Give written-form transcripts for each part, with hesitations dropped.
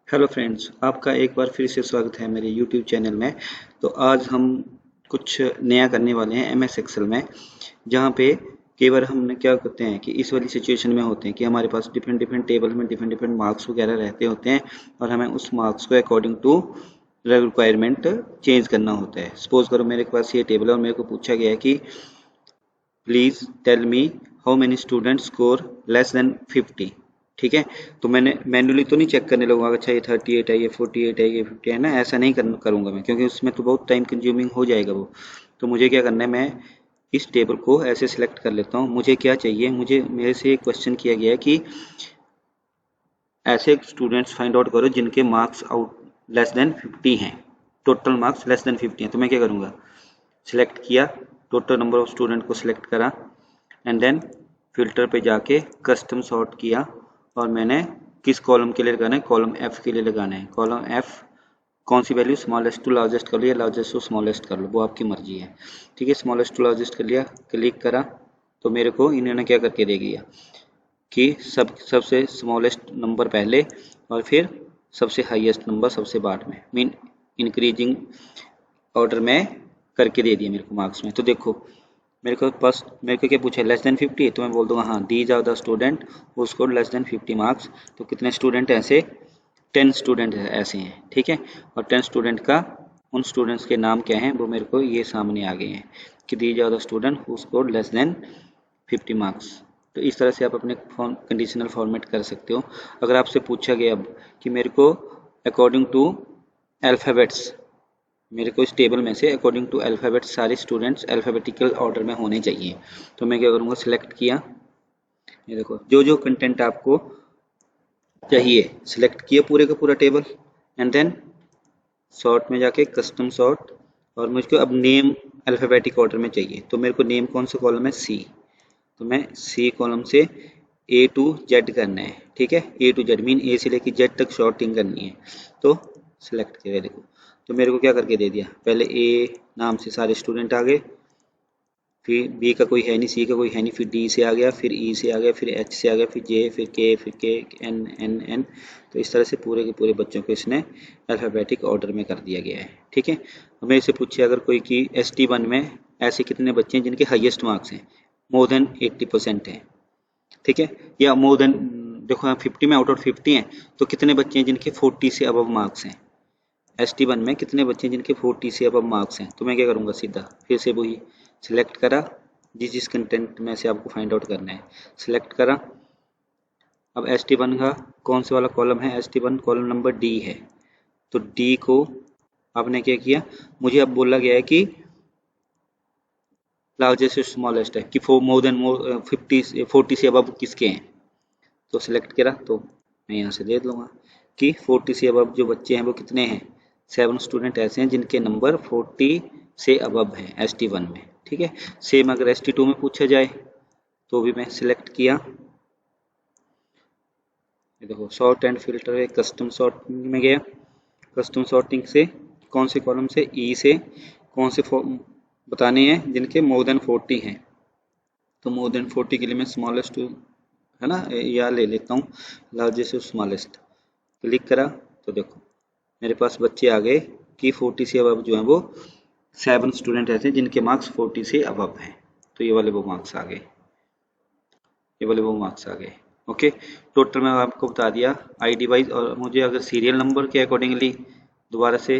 Hello friends, आपका एक बार फिर से स्वागत है मेरे यूट्यूब चैनल में। तो आज हम कुछ नया करने वाले हैं एमएस एक्सेल में, जहाँ पे केवल हम क्या करते हैं कि इस वाली सिचुएशन में होते हैं कि हमारे पास डिफरेंट डिफरेंट टेबल में डिफरेंट डिफरेंट मार्क्स वगैरह रहते होते हैं और हमें उस मार्क्स को अकॉर्डिंग टू रिक्वायरमेंट चेंज करना होता है। सपोज करो मेरे पास ये टेबल है और मेरे को पूछा गया है कि please tell me how many student score less than 50। ठीक है, तो मैंने मैन्युअली तो नहीं चेक करने लगूंगा, अच्छा ये 38 है, ये 48 है, ये 50 है ना, ऐसा नहीं करूंगा मैं, क्योंकि उसमें तो बहुत टाइम कंज्यूमिंग हो जाएगा वो। तो मुझे क्या करना है, मैं इस टेबल को ऐसे सिलेक्ट कर लेता हूँ। मुझे क्या चाहिए, मुझे मेरे से क्वेश्चन किया गया है कि ऐसे स्टूडेंट्स फाइंड आउट करो जिनके मार्क्स आउट लेस देन 50 हैं, टोटल मार्क्स लेस देन 50 हैं। तो मैं क्या करूँगा, सिलेक्ट किया, टोटल नंबर ऑफ स्टूडेंट को सिलेक्ट करा एंड देन फिल्टर पे जाके कस्टम सॉर्ट किया और मैंने किस कॉलम के लिए लगाना है, कॉलम एफ के लिए लगाना है। कॉलम एफ कौन सी वैल्यू, स्मॉलेस्ट टू लार्जेस्ट कर लो या लार्जेस्ट टू स्मॉलेस्ट कर लो, वो आपकी मर्जी है। ठीक है, स्मॉलेस्ट टू लार्जेस्ट कर लिया, क्लिक करा तो मेरे को इन्होंने क्या करके दे दिया कि सबसे स्मॉलेस्ट नंबर पहले और फिर सबसे हाईएस्ट नंबर सबसे बाद में, मीन इंक्रीजिंग ऑर्डर में करके दे दिया मेरे को मार्क्स में। तो देखो मेरे को क्या पूछा, लेस देन 50, तो मैं बोल दूंगा हाँ, these are the student who score less than 50 marks. तो कितने स्टूडेंट ऐसे, 10 स्टूडेंट ऐसे हैं। ठीक है, और 10 स्टूडेंट का उन स्टूडेंट्स के नाम क्या हैं वो मेरे को ये सामने आ गए हैं कि these are the student who score less than 50 marks. तो इस तरह से आप अपने कंडीशनल फॉर्मेट कर सकते हो। अगर आपसे पूछा गया अब कि मेरे को अकॉर्डिंग टू अल्फ़ाबेट्स, मेरे को इस टेबल में से अकॉर्डिंग टू अल्फ़ाबेट सारे स्टूडेंट्स अल्फ़ाबेटिकल ऑर्डर में होने चाहिए, तो मैं क्या करूँगा, सिलेक्ट किया, ये देखो जो जो कंटेंट आपको चाहिए सिलेक्ट किया पूरे का पूरा टेबल एंड देन सॉर्ट में जाके कस्टम सॉर्ट, और मुझको अब नेम अल्फ़ाबेटिक ऑर्डर में चाहिए। तो मेरे को नेम कौन सा कॉलम है, सी, तो मैं सी कॉलम से ए टू जेड करना है। ठीक है, ए टू जेड मीन ए से लेके जेड तक शॉर्टिंग करनी है। तो सिलेक्ट किया, देखो तो मेरे को क्या करके दे दिया, पहले ए नाम से सारे स्टूडेंट आ गए, फिर बी का कोई है नहीं, सी का कोई है नहीं, फिर डी से आ गया, फिर ई से आ गया, फिर एच से आ गया, फिर जे, फिर के, एन एन एन। तो इस तरह से पूरे के पूरे बच्चों को इसने अल्फ़ाबेटिक ऑर्डर में कर दिया गया है। ठीक है, हमें इसे पूछे अगर कोई कि ST1 में ऐसे कितने बच्चे हैं जिनके हाईएस्ट मार्क्स हैं, मोर देन 80% हैं। ठीक है, या मोर देन, देखो 50 में आउट ऑफ 50 हैं, तो कितने बच्चे हैं जिनके 40 से अबव मार्क्स हैं। ST1 में कितने बच्चे हैं जिनके 40 से अबव मार्क्स हैं। तो मैं क्या करूँगा, सीधा फिर से वही सिलेक्ट करा, जिस जिस कंटेंट में से आपको फाइंड आउट करना है सिलेक्ट करा। अब ST1 का कौन से वाला कॉलम है, ST1 कॉलम नंबर डी है, तो डी को आपने क्या किया, मुझे अब बोला गया है कि लार्जेस्ट स्मॉलेस्ट है कि मोर देन 40 से अबव किसके हैं। तो सिलेक्ट करा, तो मैं यहाँ से दे दूँगा कि 40 से अबव जो बच्चे हैं वो कितने हैं, 7 स्टूडेंट ऐसे हैं जिनके नंबर 40 से अबव हैं ST1 में। ठीक है, सेम अगर ST2 में पूछा जाए तो भी मैं सिलेक्ट किया, ये देखो सॉर्ट एंड फिल्टर है, कस्टम सॉर्टिंग में गया, कस्टम सॉर्टिंग से कौन से कॉलम से, ई से कौन से बताने हैं जिनके मोर देन 40 हैं। तो मोर देन 40 के लिए मैं स्मॉलेस्ट है ना, या ले लेता हूँ लार्जेस्ट स्मॉलेस्ट, क्लिक करा तो देखो मेरे पास बच्चे आ गए कि 40 से अबव जो है वो 7 स्टूडेंट ऐसे हैं जिनके मार्क्स 40 से अबव हैं। तो ये वाले वो मार्क्स आ गए, ये वाले वो मार्क्स आ गए। ओके, टोटल मैं आपको बता दिया ID वाइज। और मुझे अगर सीरियल नंबर के अकॉर्डिंगली दोबारा से,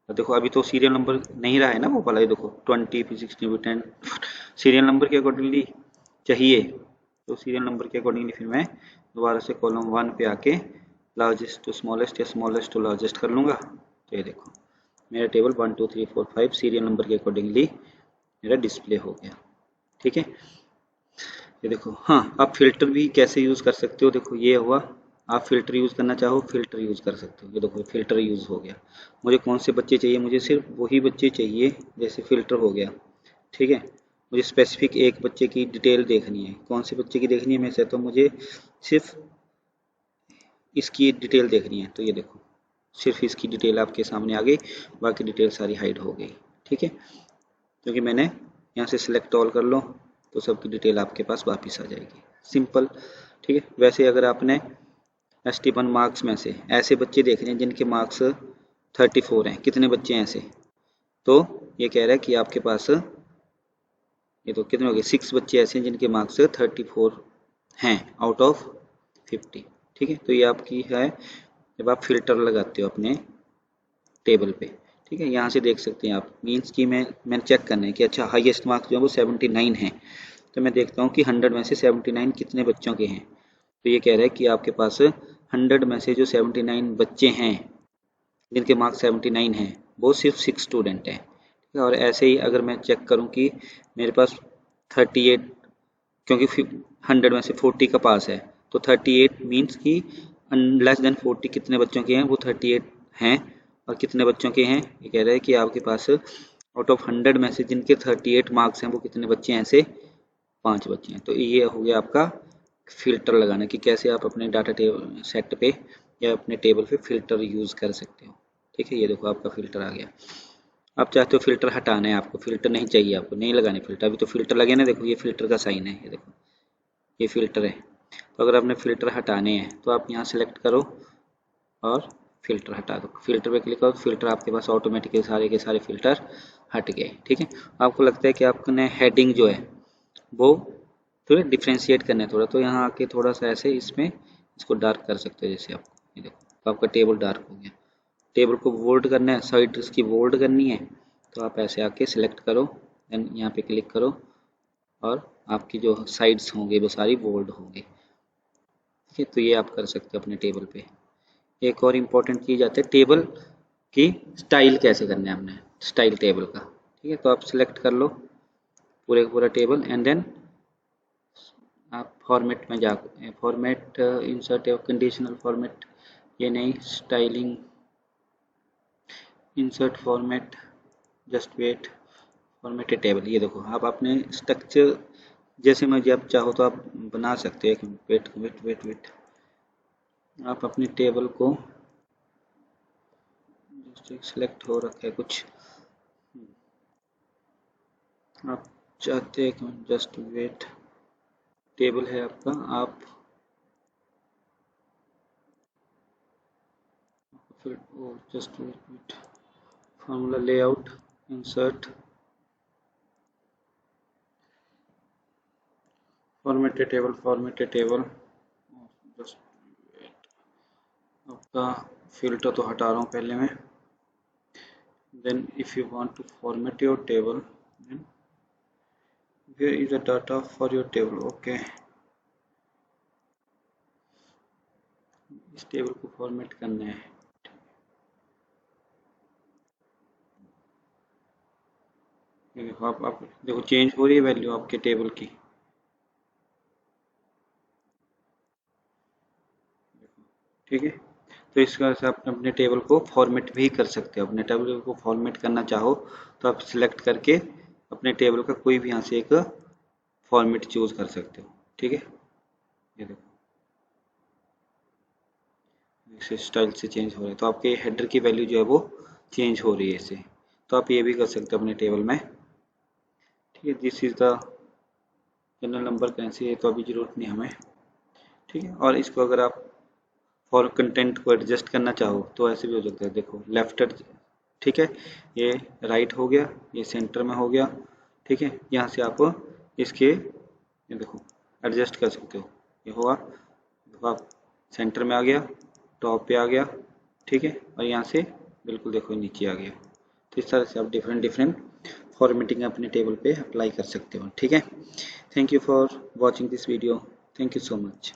देखो अभी तो सीरियल नंबर नहीं रहा है ना वो वाला, ये देखो 20 फिर 16 फिर 10, सीरियल नंबर के अकॉर्डिंगली चाहिए, तो सीरियल नंबर के अकॉर्डिंगली फिर मैं दोबारा से कॉलम 1 पे आके लार्जेस्ट टू स्मॉलेस्ट या स्मॉलेस्ट टू लार्जेस्ट कर लूँगा। तो ये देखो मेरा टेबल 1 2 3 4 5 सीरियल नंबर के अकॉर्डिंगली मेरा डिस्प्ले हो गया। ठीक है, ये देखो, हाँ आप फिल्टर भी कैसे यूज़ कर सकते हो, देखो ये हुआ, आप फिल्टर यूज़ करना चाहो फिल्टर यूज़ कर सकते हो। ये देखो फिल्टर यूज़ हो गया, मुझे कौन से बच्चे चाहिए, मुझे सिर्फ वही बच्चे चाहिए, जैसे फिल्टर हो गया। ठीक है, मुझे स्पेसिफिक एक बच्चे की डिटेल देखनी है, कौन से बच्चे की देखनी है, मैं चाहता हूँ मुझे सिर्फ इसकी डिटेल देखनी है। तो ये देखो सिर्फ इसकी डिटेल आपके सामने आ गई, बाकी डिटेल सारी हाइड हो गई। ठीक है, क्योंकि मैंने यहाँ से सिलेक्ट ऑल कर लो तो सबकी डिटेल आपके पास वापस आ जाएगी, सिंपल। ठीक है, वैसे अगर आपने ST1 मार्क्स में से ऐसे बच्चे देख रहे हैं जिनके मार्क्स 34 हैं, कितने बच्चे हैं ऐसे, तो ये कह रहा है कि आपके पास ये तो कितने हो गए, 6 बच्चे ऐसे हैं जिनके मार्क्स 34 हैं आउट ऑफ 50। ठीक है, तो ये आपकी है जब आप फिल्टर लगाते हो अपने टेबल पे। ठीक है, यहाँ से देख सकते हैं आप, मीन्स कि मैंने चेक करना है कि अच्छा हाईएस्ट मार्क्स जो है वो 79 हैं, तो मैं देखता हूँ कि 100 में से 79 कितने बच्चों के हैं। तो ये कह रहा है कि आपके पास 100 में से जो 79 बच्चे हैं जिनके मार्क्स 79 हैं वो सिर्फ 6 स्टूडेंट हैं। ठीक है, और ऐसे ही अगर मैं चेक करूं कि मेरे पास 38, क्योंकि 100 में से 40 का पास है, तो 38 मीन्स कि लेस देन 40 कितने बच्चों के हैं, वो 38 हैं। और कितने बच्चों के हैं, ये कह रहा है कि आपके पास आउट ऑफ 100 में से जिनके 38 मार्क्स हैं वो कितने बच्चे हैं, ऐसे 5 बच्चे हैं। तो ये हो गया आपका फिल्टर लगाना, कि कैसे आप अपने डाटा टेबल सेट पे या अपने टेबल पे फिल्टर यूज़ कर सकते हो। ठीक है, ये देखो आपका फिल्टर आ गया। आप चाहते हो फिल्टर हटाना है, आपको फिल्टर नहीं चाहिए, आपको नहीं लगाने फिल्टर, अभी तो फिल्टर लगे ना, देखो ये फिल्टर का साइन है, ये देखो ये फिल्टर है। तो अगर आपने फिल्टर हटाने हैं तो आप यहाँ सेलेक्ट करो और फिल्टर हटा दो, फिल्टर पे क्लिक करो, फिल्टर आपके पास ऑटोमेटिकली सारे के सारे फिल्टर हट गए। ठीक है, आपको लगता है कि आपने हेडिंग जो है वो थोड़ा डिफ्रेंशिएट करना है थोड़ा, तो यहाँ आके थोड़ा सा ऐसे इसमें इसको डार्क कर सकते हो, जैसे आपको ये देखो तो आपका टेबल डार्क हो गया। टेबल को बोल्ड करना है, साइड इसकी बोल्ड करनी है, तो आप ऐसे आके सिलेक्ट करो, देन यहाँ पे क्लिक करो और आपकी जो साइड्स होंगे वो सारी बोल्ड होंगे। ठीक है, तो ये आप कर सकते हो अपने टेबल पे। एक और इम्पोर्टेंट चीज़ आती है टेबल की स्टाइल कैसे करना है हमने, स्टाइल टेबल का। ठीक है, तो आप सिलेक्ट कर लो पूरे का पूरा टेबल एंड देन आप फॉर्मेट में जा, फॉर्मेट इंसर्ट कंडीशनल फॉर्मेट, ये नहीं, styling insert format, just wait, format table. ये देखो आप अपने स्ट्रक्चर जैसे मैं जब चाहो तो आप बना सकते हो। वेट वेट वेट वेट, आप अपनी टेबल को सिलेक्ट हो रखा है कुछ, आप चाहते हैं कि जस्ट वेट, टेबल है आपका, आप फिर just wait, formula layout, insert formatted table, just wait, आपका फिल्टर तो हटा रहा हूँ पहले मैं। Then if you want to format your table, then where is the data for your table? Okay, इस टेबल को फॉर्मेट करना है। देखो आप देखो चेंज हो रही है वैल्यू आपके टेबल की। ठीक है, तो इस तरह से आप अपने टेबल को फॉर्मेट भी कर सकते हो। अपने टेबल को फॉर्मेट करना चाहो तो आप सिलेक्ट करके अपने टेबल का कोई भी यहाँ से एक फॉर्मेट चूज कर सकते हो। ठीक है, ये देखो इस स्टाइल से चेंज हो रहा है, तो आपके हेडर की वैल्यू जो है वो चेंज हो रही है इससे। तो आप ये भी कर सकते हो अपने टेबल में। ठीक है, this is the general number कैसे है, तो अभी जरूरत नहीं हमें। ठीक है, और इसको अगर आप फॉर कंटेंट को एडजस्ट करना चाहो तो ऐसे भी हो सकता है। देखो लेफ्ट, ठीक है, ये राइट हो गया, ये सेंटर में हो गया। ठीक है, यहाँ से आप इसके ये देखो एडजस्ट कर सकते हो। ये हुआ, देखो आप सेंटर में आ गया, टॉप पे आ गया। ठीक है, और यहाँ से बिल्कुल देखो नीचे आ गया। तो इस तरह से आप डिफरेंट फॉर्मेटिंग अपने टेबल पे अप्लाई कर सकते हो। ठीक है, thank you for watching this video, thank you so much.